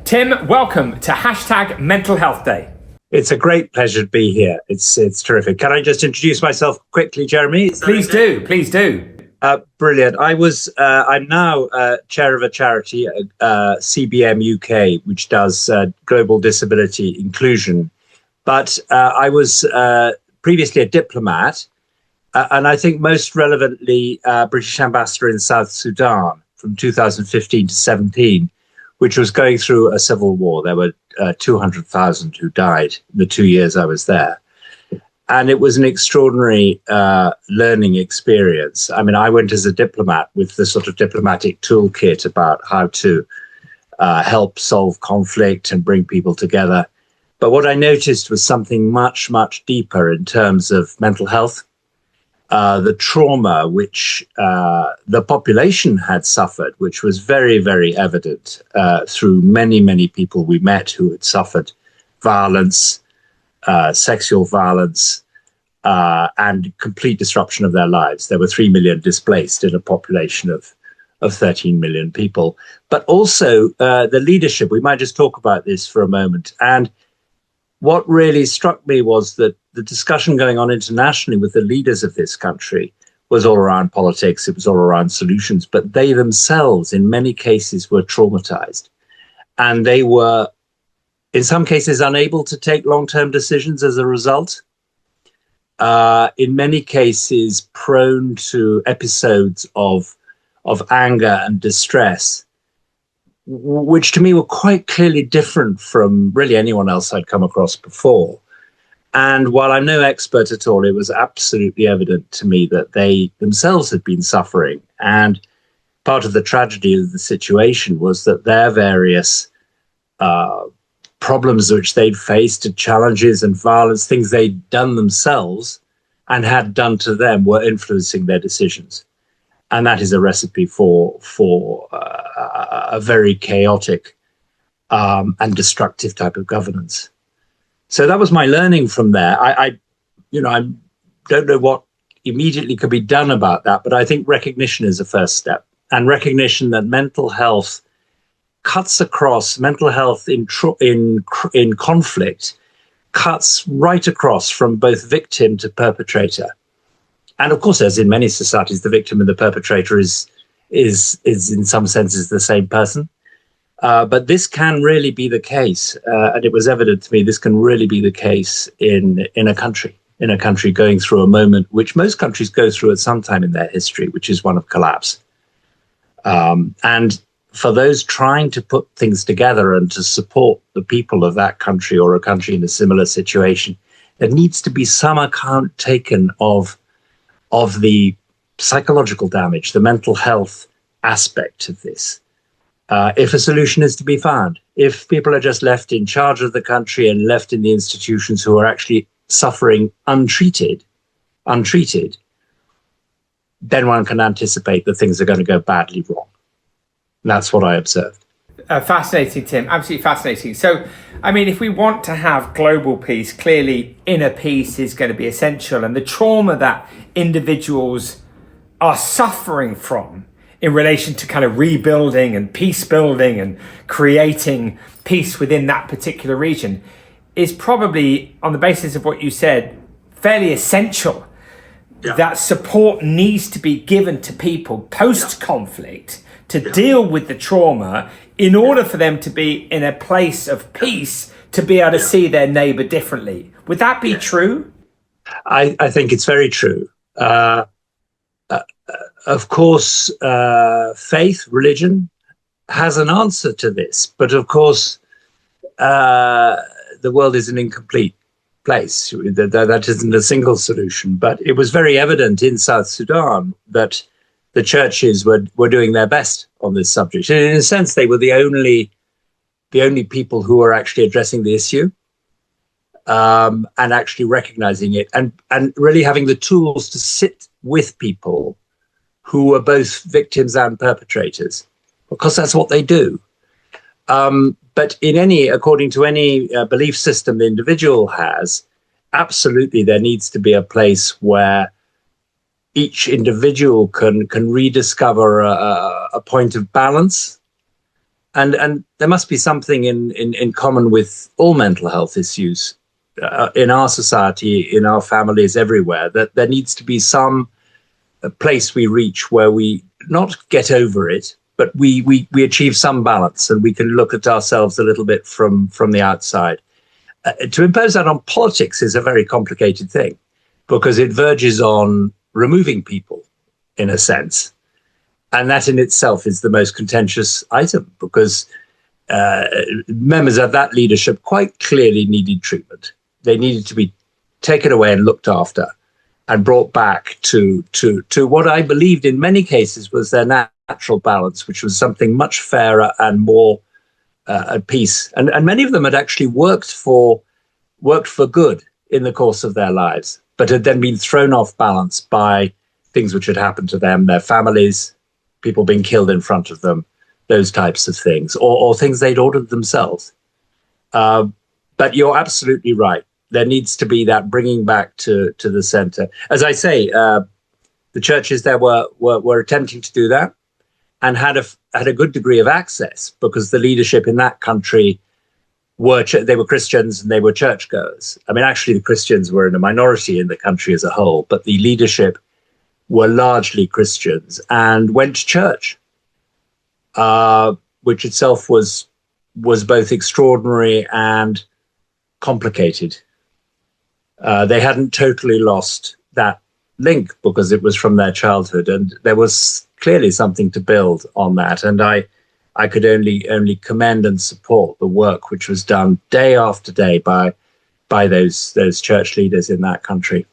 Tim, welcome to hashtag Mental Health Day. It's a great pleasure to be here. It's terrific. Can I just introduce myself quickly, Jeremy? Please do. Brilliant. I'm now chair of a charity, CBM UK, which does global disability inclusion. But I was previously a diplomat, and I think most relevantly, British ambassador in South Sudan from 2015 to 17, which was going through a civil war. There were 200,000 who died in the 2 years I was there. And it was an extraordinary learning experience. I mean, I went as a diplomat with the sort of diplomatic toolkit about how to help solve conflict and bring people together. But what I noticed was something much, much deeper in terms of mental health. The trauma which the population had suffered, which was very, very evident through many, many people we met who had suffered violence, sexual violence, and complete disruption of their lives. There were 3 million displaced in a population of 13 million people. But also the leadership. We might just talk about this for a moment. And what really struck me was that the discussion going on internationally with the leaders of this country was all around politics. It was all around solutions, but they themselves, in many cases, were traumatized. And they were, in some cases, unable to take long-term decisions as a result. In many cases, prone to episodes of anger and distress, which to me were quite clearly different from really anyone else I'd come across before. And while I'm no expert at all, it was absolutely evident to me that they themselves had been suffering. And part of the tragedy of the situation was that their various problems which they'd faced, challenges and violence, things they'd done themselves and had done to them, were influencing their decisions. And that is a recipe for a very chaotic and destructive type of governance. So that was my learning from there. I don't know what immediately could be done about that, but I think recognition is a first step, and recognition that mental health cuts across, mental health in conflict cuts right across from both victim to perpetrator. And of course, as in many societies, the victim and the perpetrator is in some senses the same person. But this can really be the case, and it was evident to me this can really be the case in a country going through a moment which most countries go through at some time in their history, which is one of collapse. And for those trying to put things together and to support the people of that country or a country in a similar situation, there needs to be some account taken of the psychological damage, the mental health aspect of this. If a solution is to be found, if people are just left in charge of the country and left in the institutions who are actually suffering untreated, then one can anticipate that things are going to go badly wrong. And that's what I observed. Fascinating, Tim. Absolutely fascinating. So, I mean, if we want to have global peace, clearly inner peace is going to be essential. And the trauma that individuals are suffering from in relation to kind of rebuilding and peace building and creating peace within that particular region is probably, on the basis of what you said, fairly essential. Yeah. That support needs to be given to people post-conflict to deal with the trauma in order for them to be in a place of peace, to be able to see their neighbour differently. Would that be true? I think it's very true. Of course, faith, religion has an answer to this. But of course, the world is an incomplete place. That isn't a single solution. But it was very evident in South Sudan that the churches were doing their best on this subject. And in a sense, they were the only people who were actually addressing the issue and actually recognizing it and really having the tools to sit with people who were both victims and perpetrators, because that's what they do. But according to any belief system the individual has, absolutely there needs to be a place where each individual can rediscover a point of balance and there must be something in common with all mental health issues in our society, in our families, everywhere, that there needs to be some place we reach where we not get over it, but we achieve some balance, and we can look at ourselves a little bit from the outside. To impose that on politics is a very complicated thing, because it verges on removing people, in a sense. And that in itself is the most contentious item, because members of that leadership quite clearly needed treatment. They needed to be taken away and looked after and brought back to what I believed in many cases was their natural balance, which was something much fairer and more at peace. And many of them had actually worked for good in the course of their lives, but had then been thrown off balance by things which had happened to them, their families, people being killed in front of them, those types of things, or things they'd ordered themselves. But you're absolutely right. There needs to be that bringing back to the center. As I say, the churches there were attempting to do that, and had a good degree of access, because the leadership in that country they were Christians and they were churchgoers. I mean, actually, the Christians were in a minority in the country as a whole, but the leadership were largely Christians and went to church, which itself was both extraordinary and complicated. They hadn't totally lost that link because it was from their childhood, and there was clearly something to build on that. And I could only commend and support the work which was done day after day by those church leaders in that country.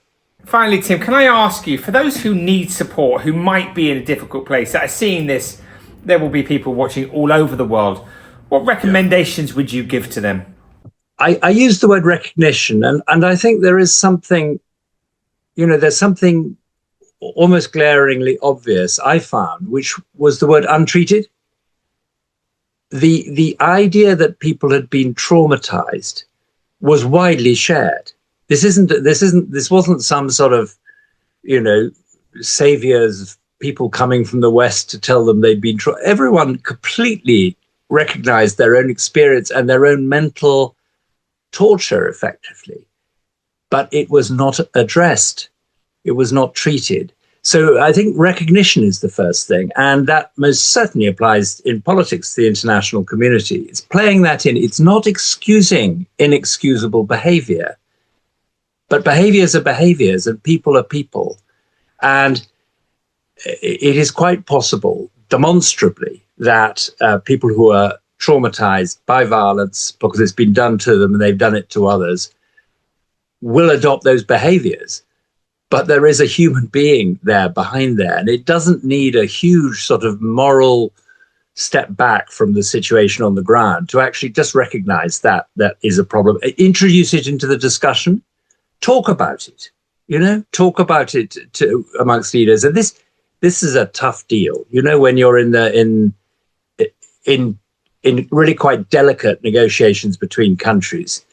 Finally, Tim, can I ask you, for those who need support, who might be in a difficult place, that are seeing this, there will be people watching all over the world, what recommendations would you give to them? I use the word recognition, and I think there is something, there's something almost glaringly obvious, I found, which was the word untreated. The idea that people had been traumatized was widely shared. This wasn't some sort of, saviors, people coming from the West to tell them they'd been everyone completely recognized their own experience and their own mental torture, effectively. But it was not addressed. It was not treated. So I think recognition is the first thing. And that most certainly applies in politics to the international community. It's playing that in. It's not excusing inexcusable behavior. But behaviors are behaviors and people are people. And it is quite possible, demonstrably, that people who are traumatized by violence because it's been done to them and they've done it to others will adopt those behaviors. But there is a human being there behind there, and it doesn't need a huge sort of moral step back from the situation on the ground to actually just recognize that that is a problem. Introduce it into the discussion, talk about it, talk about it amongst leaders. And this is a tough deal, when you're in really quite delicate negotiations between countries.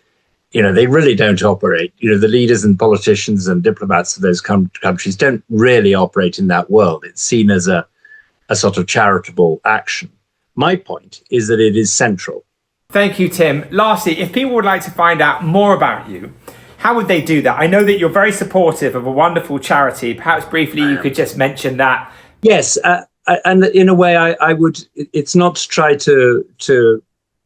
They really don't operate. The leaders and politicians and diplomats of those countries don't really operate in that world. It's seen as a sort of charitable action. My point is that it is central. Thank you, Tim. Lastly, if people would like to find out more about you, how would they do that? I know that you're very supportive of a wonderful charity. Perhaps briefly you could just mention that. Yes, and in a way I would, it's not to try to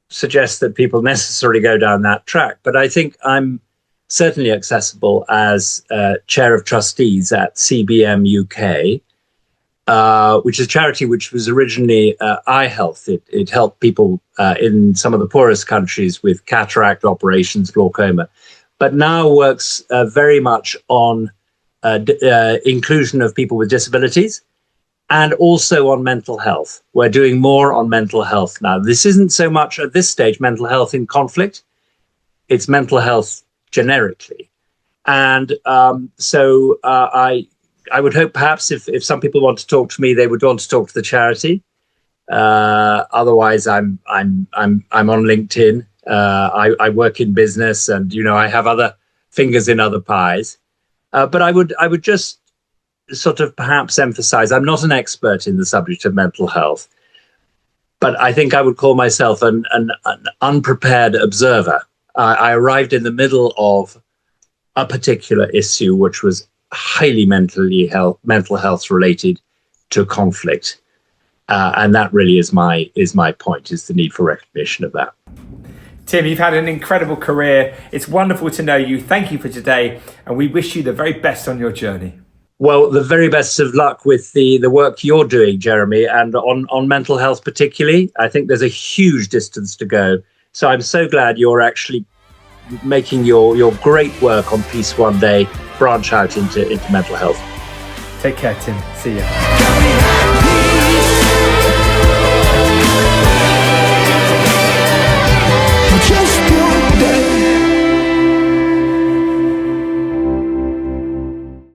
suggest that people necessarily go down that track, but I think I'm certainly accessible as chair of trustees at CBM UK, which is a charity which was originally eye health. It helped people in some of the poorest countries with cataract operations, glaucoma, but now works very much on inclusion of people with disabilities, and also on mental health. We're doing more on mental health now. This isn't so much at this stage mental health in conflict, it's mental health generically. And so I would hope perhaps if some people want to talk to me, they would want to talk to the charity. Otherwise, I'm on LinkedIn. I work in business, and I have other fingers in other pies. But I would just sort of perhaps emphasize, I'm not an expert in the subject of mental health, but I think I would call myself an unprepared observer. I arrived in the middle of a particular issue, which was highly mental health related to conflict. And that really is my point, is the need for recognition of that. Tim, you've had an incredible career. It's wonderful to know you. Thank you for today. And we wish you the very best on your journey. Well, the very best of luck with the work you're doing, Jeremy, and on mental health particularly. I think there's a huge distance to go. So I'm so glad you're actually making your great work on Peace One Day branch out into mental health. Take care, Tim. See you.